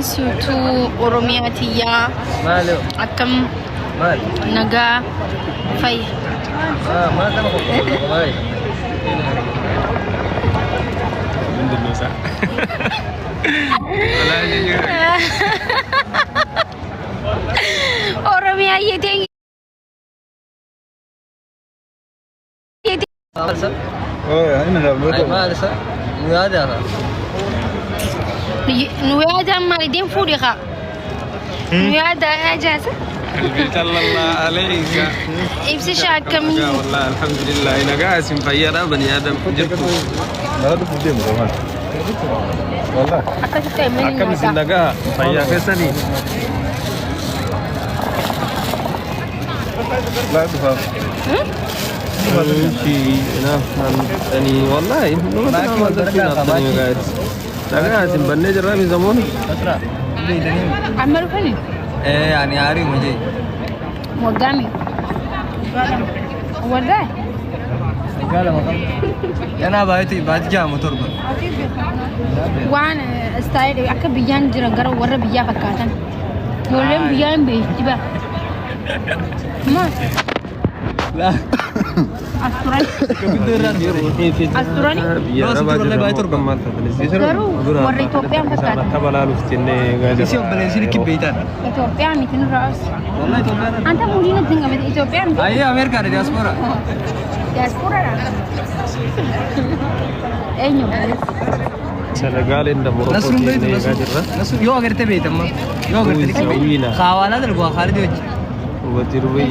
missitu Oromiyaatiyyaa akkam nagaa fay Oromiyaa yeetee نويادا مالدين فوريخا نويادا اجازه البيت الله عليك ابسي شاكم والله الحمد لله انا قاسم فيرا بني ادم جبت لا ده فدي مروان والله اكم سنغا فيا فسني لا تفهم شيء انا يعني والله ما تدري قاعد لقيت بني جرامي زمان عمرو فني ايه يعني عارف مجي ودامي وداي قال ما انا بايتي بعد جاء موتور وانا ستايل اكا بيان جرا غرا ورا بيا فكاتن يولم بيان بيجبا ما لا أسترالي يا رب الله بايتور كمان غرو ورا إثيوبيا فكاتن تبلا لفتني قاعد يسوي بلنسيني كيف بيتان إثيوبيا 200 رأس والله إثيوبيا أنت مولينا تنقل من إثيوبيا أي أمريكا دياسبورا دياسبورا أينو سنغال إن موروكو تيني قاعد نصر يو أقدر تبيت أما يو أقدر تبيت خوالات القوا خالد وجه وتروي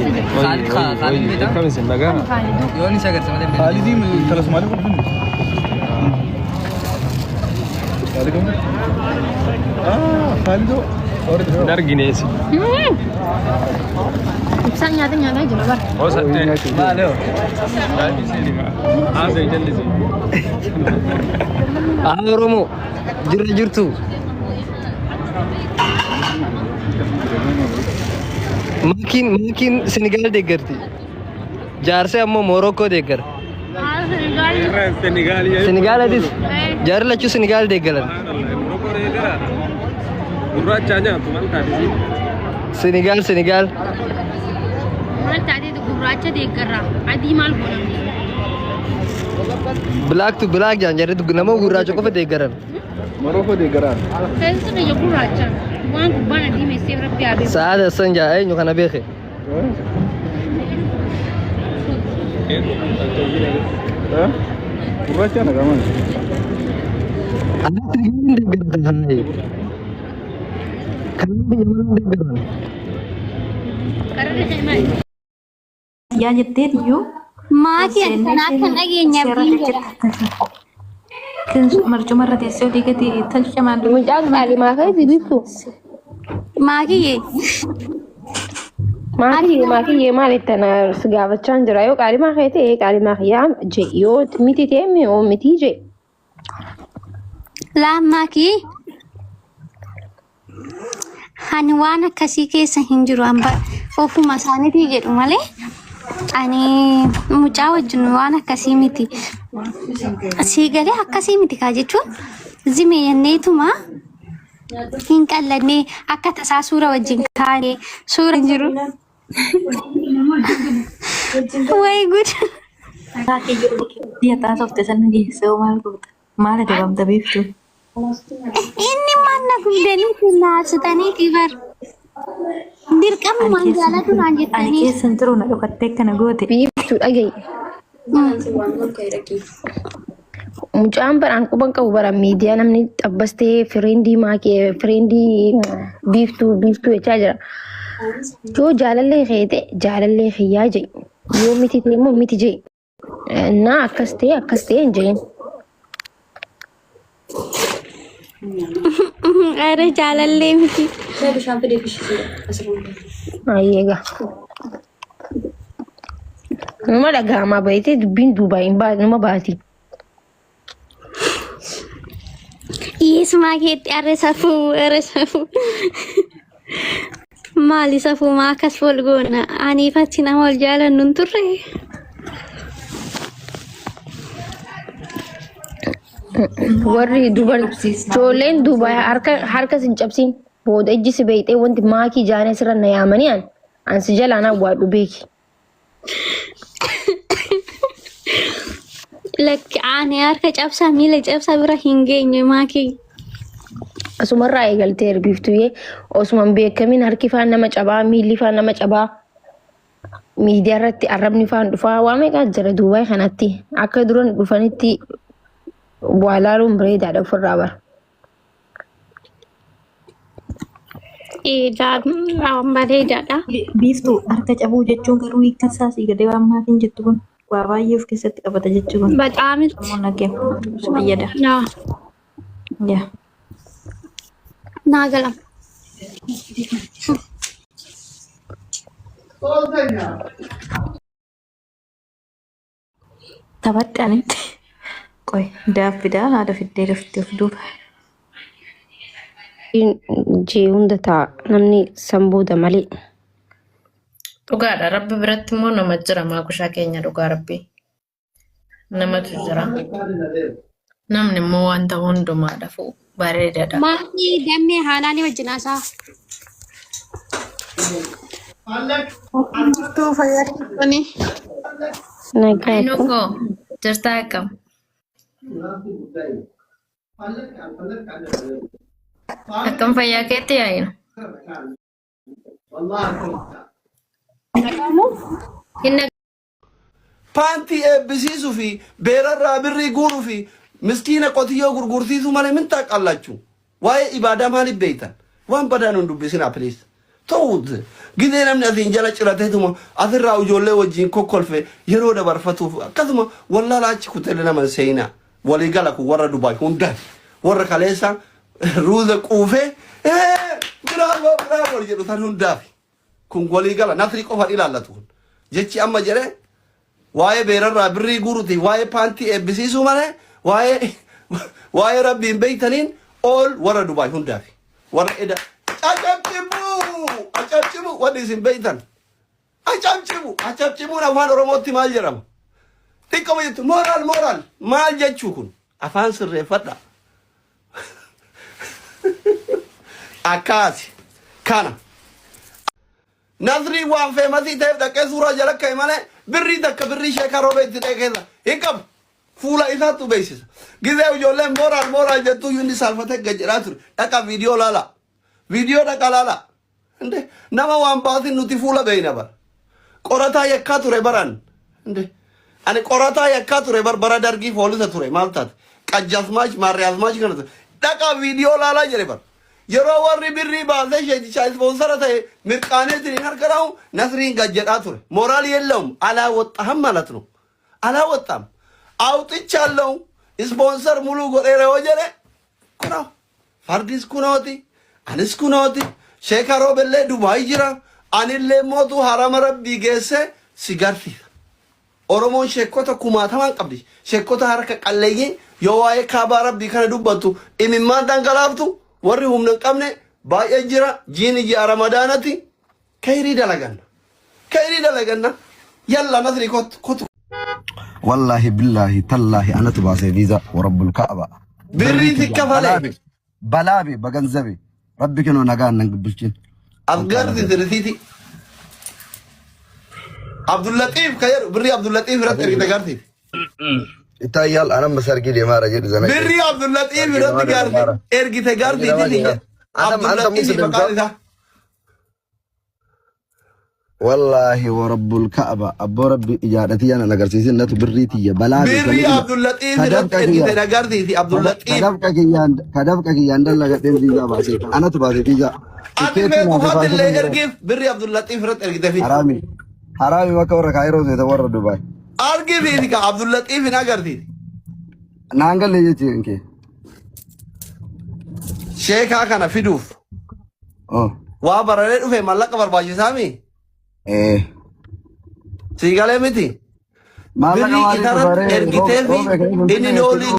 خالد بيتا كم سنغال يو نسا أقدر سمعت خالدي من ثلاث مالك ولا عليكم خالدو نرجينيسي Bisa nyata aja lah, Bar. Oh, santai. Halo. Asal jadi sih. Romo jirtu makin Senegal degar थी जार से अम्मो मोरक्को देकर Senegal है this jar लचू Senegal देकर Senegal Mal tadi tu guracha dekar rah. Adi mal bola. black जान जार तो नमो गुरा चुका पे देकर मोरोको दे गरा Tentu tu je guracha. Wan kubana di mesti berapa ada. साद हसन जाए न्यू खाना बेखे ها وراك انا كمان ada Senegal देकर है kan Yaman देकर Karena dia cuma. Ya nyetir yuk. Makin nak genya pinggir. Kan marcuma radisyo tiga di talca malu. Mujang kali makai begitu. Maki ye mali tanah segala cangcer ayo kali makai teh kali makai ya je yo miti teh o miti je. La maki hanwana kasi keessa hin jiru amba ofuma isaaniitii jedhu malee ani mucaa wajjin waan akkasii miti asii galee akkasii miti kaa jechuun zime yenneetuma hin qallanne akka tasaa suura wajjin kaane suura hin jiru way gud Dia tahu waktu sana di Seoul malah dia bang tapi itu. inni manna gudanii naasitanii kibar dirqama manjaalatu naan Ani jettanii keessa turuu na dhugattee kana goote. Biiftuu dhagaye. Mucaan baraan quban qabu bara miidiyaa namni xabbastee fireendii maakee fireendii biiftuu jechaa jira. Yoo jaalallee keete jaalallee xiyyaa jee yoo miti ta'e immoo miti jee naa akkas ta'e hin jeen. Are jaalallee miti. Ayyeega. Nama dhaga'amaa bahitee dubbiin duubaa hin baatu nama baati. Yesumaa keetti arre safuu. Maali safuu maa akkas wal goona aniifatti nama wal jaalannu hin turre. warri dubar ijoolleen Dubaay harka sin cabsin booda ijji si beeyxee wanti maakii jaanee sirra na yaamanii an si jalaan awwaadhu beeki. Lakki ani harka cabsaa miila cabsaa bira hin geenye maakii. Asumarraa eegaltee erbiiftuyyee osuman beekamin harki faan nama cabaa miilli faan nama cabaa miidiyaa irratti arrabni faan dhufaa waa meeqaa jira Dubaay kanatti akka duran dhufanitti waa laaluun bareedaadha ofirraa bara. Eegaan bareedaadha. Biiftuu harka cabuu jechuun garuu hiikkasaa si gadee waan maatiin jettu kun waa baay'ee of keessatti qabata jechuun. Badhaamitti. Namoonni nageen fayyada. Yaa. Naa galam. Taphatti anitti. Qoy daaffidaa haadha fiddee daftee of duuba. Jee hunda ta'a namni sanbooda malee. Dhugaadha rabbi biratti immoo nama jira maakushaa keenya dhugaa rabbi. Namatu jira. Namni immoo wanta hundumaadhaaf bareedaadha. Maatii dammee haalaanii wajjin haasaa. Biiftuu fayyadamanii. Ainukoo jirtaa akkam? Akkam fayyaa keetti yaa'ina? Paantii eebbisiisuu fi beerarraa birrii guuruu fi miskiina qotiyyoo gurgursiisuu malee min taaqallachu. Waa'ee ibaadaa maaliif beektan? Waan badaan hin dubbisinaa please. Ta'uut gidee namni asiin jala cirateetuma asirraa ijoollee wajjin kokkolfe yeroo dabarfatuuf akkasuma wallaalaa achi kuteelle nama seenaa waliigala kun warra Dubaay hundaan warra kaleessa ruuza quufee bravo jedhu tan hundaaf kun waliigala nasri qofa ilaallatu kun jechi amma jedhee waa'ee beerarraa birrii guuruti waa'ee paantii eebbisiisuu malee waa'ee rabbiin beeytaniin all warra Dubaay hundaaf warra eda acabcibu wanni isin beeytan acabcibuun afaan oromootti maal jedhama xiqqoma jettu moraal maal jechuu kun afaan sirreeffadha akkaasi kana nasrii waan feemasii ta'eef dhaqee suuraa jala ka'e malee birrii takka birrii sheekaa roobeetti dheekeessa hin qabu fuula isaattu beeksisa gizee ijoolleen moraal jettuu inni saalfatee gajjedhaa ture dhaqa viidiyoo laala viidiyoo dhaqa laala inde nama waan baasin nuti fuula beeyna bara qorataa yakkaa ture baran inde ani qorataa yakkaa ture bara dargii poolisa ture maal taate qajjasmaach maarriyaasmaach kana ture dhaqa viidiyoo laalaa jedhe bara yeroo warri birrii baasee sheeticha ispoonsara ta'e mirqaaneetiin harka dhahu nasriin gajjedhaa ture moraal የለውም አላወጣህም ማለት ነው አላወጣም አውጥቻለሁ ስፖንሰር ሙሉ ጎሬረ ወጀለ ኩና ፋርዲስ ኩናቲ አንስ ኩናቲ ሼካሮ በለ ዱባይ ጅራ አንለ ሞቱ ሐራም ረቢ ገሰ ሲጋርፊ ኦሮሞን ሼኮተ ኩማታማን ቀብዲ ሼኮተ ሐረከ ቀለየ የዋይ ካባ ረቢ ከነ ዱበቱ ኢሚማን ዳንገላፍቱ ወሪ ሁምነን ቀምነ ባየ ጅራ ጂን ጂ ረመዳናቲ ከይሪ ደለገና يلا نثري كت والله بالله تالله انا تباسي فيزا ورب الكعبه بريتي كفالي بلابي بغنزبي ربك انه نغان نقبلشين افغردي ترتيتي عبد اللطيف خير بري عبد اللطيف رت ارغتي يتايال انا مسرقي دي ما رجل زمان بري عبد اللطيف رت ارغتي دي عبد اللطيف بقى والله ورب الكعبة أبو ربي إجارتي أنا نقرسيس النت بريتي بلابي بري عبد اللطيف نقرتي عبد اللطيف كدفك كيان دل قدم فيزا باسي أنا تباسي فيزا أنا اللي أرجف بري عبد اللطيف رت أرجف حرامي ما كورا كايرو زي تور دبي أرجف إنك عبد اللطيف نقرتي نانجل لي جي إنكي شيخ هكذا فيدوف وابرر في ملك برباجي سامي إيه سيقال متي بري كتارت ارغتي في إني نولي